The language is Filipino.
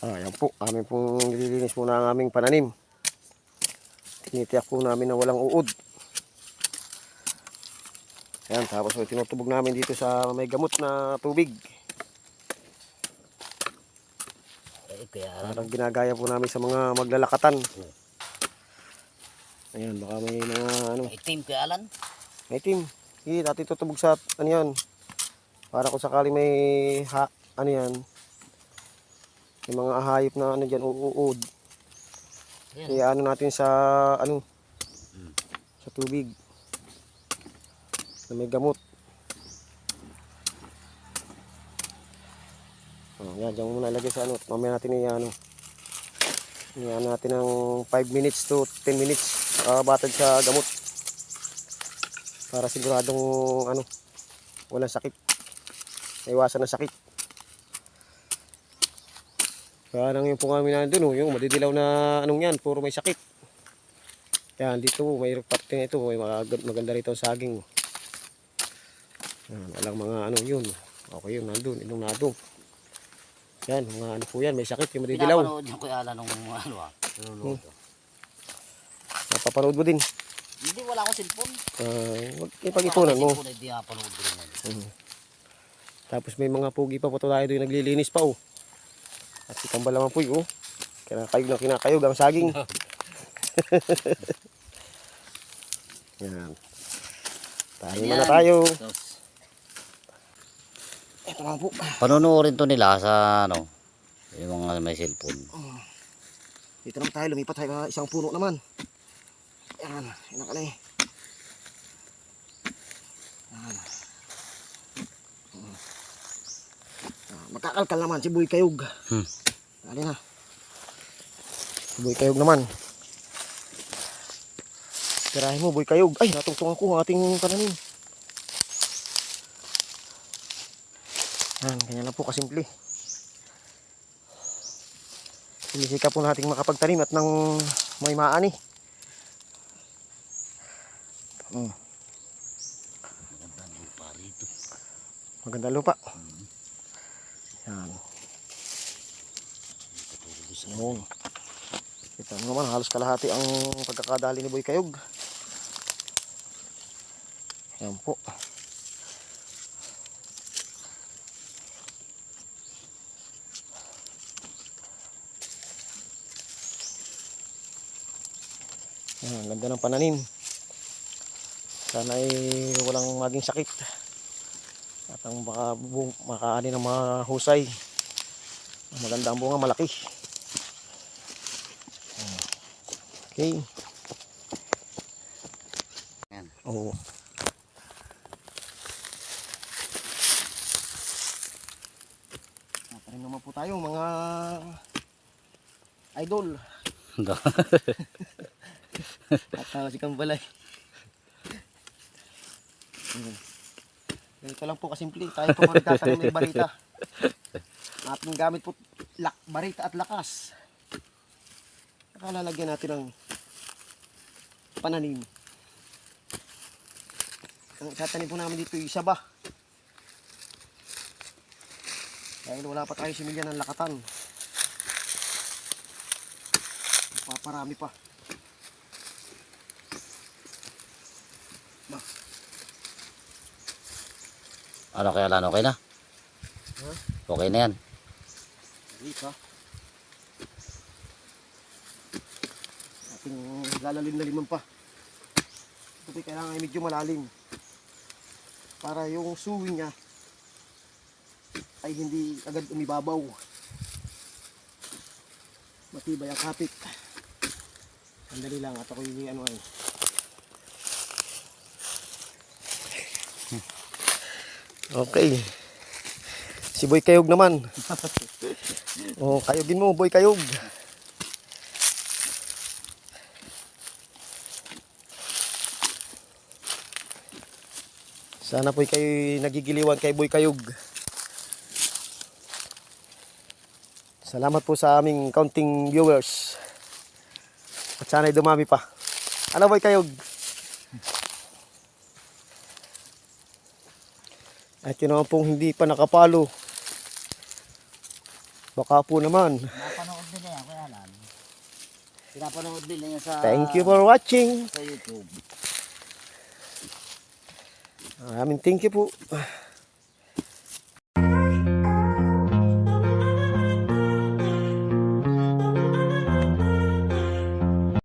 Ayan po, amin pong nililinis muna ang aming pananim. Tinitiyak po namin na walang uod. Ayan, tapos tinutubog namin dito sa may gamot na tubig. Parang ginagaya po namin sa mga maglalakatan. Ayan, baka may mga ano. Itim kay Alan. May itim. Hindi, natin tutubog sa ano yan. Para kung sakali may ano yan. May mga ahayop na ano dyan, uud. Kaya ano natin sa ano. Sa tubig. Na may gamot. Yan, dyan muna ilagay sa ano. Mamaya natin i-ano. Iyan natin ng 5 minutes to 10 minutes batad sa gamot. Para siguradong ano, walang sakit. Iwasan ng sakit. Parang yung po kami nandun, yung madidilaw na anong yan, puro may sakit. Yan, dito may parte na ito, may maganda rito ang saging. Yan, walang mga ano yun. Okay yun, nandun, inong. Yan, mga ano po yan, may sakit yung madidilaw. Pinapanood yung kay Alan nung ano nanonood. Napapanood mo din. Hindi, wala akong cellphone. Huwag ipag-ipunan mo. Hindi napanood din. Tapos may mga pugi pa po tayo doon naglilinis pa At si Kambal naman po kinakayog na kinakayog ang saging. Yan. Tayo muna tayo. Ito lang po. Panunuorin to nila sa ano, yung mga may cellphone. Dito naman tayo, lumipat tayo isang puno naman. Yan, inakalay. Yan. Magkakalkal naman si Boy Kayog. Dali na. Si Boy Kayog naman. Tirahin mo Boy Kayog. Ay, natungtungan ko ang ating pananim. Yan, ganyan lang po kasimple. Sinisika po natin makapagtanim at nang may maani. Magandang lupa rito. Magandang lupa. Yan. Yun. Kita mo naman, halos kalahati ang pagkakadali ni Boy Kayog. Yan po. Yan, ganda ng pananim. Sana ay walang maging sakit. At ang makaani ng mga husay. Maganda ang bunga, malaki. Okay. Yan. Oo. Natarin naman po tayo mga idol. At si Kambalay. Ganito lang po kasimple. Tayo po magtatanim may barita. Ating gamit po barita at lakas. Nakalalagyan natin ng pananim. Ang tatanim po namin dito yung saba. Dahil wala pa tayo similya ng lakatan. Paparami pa. Ano kaya Alan, okay na? Huh? Okay na yan. Barita. Ating lalalim-laliman pa. Ito po kailangan ay medyo malalim. Para yung suwi niya ay hindi agad umibabaw. Matibay ang kapit. Sandali lang at ako yung ano ay. Okay. Si Boy Kayog naman. Oh, kayogin mo, Boy Kayog. Sana po kayo nagigiliwan kay Boy Kayog. Salamat po sa aming counting viewers. At sana'y dumami pa. Ano Boy Kayog? At yun naman pong hindi pa nakapalo. Baka po naman. Pinapanood din niya sa Thank you for watching. sa YouTube. Maraming thank you po.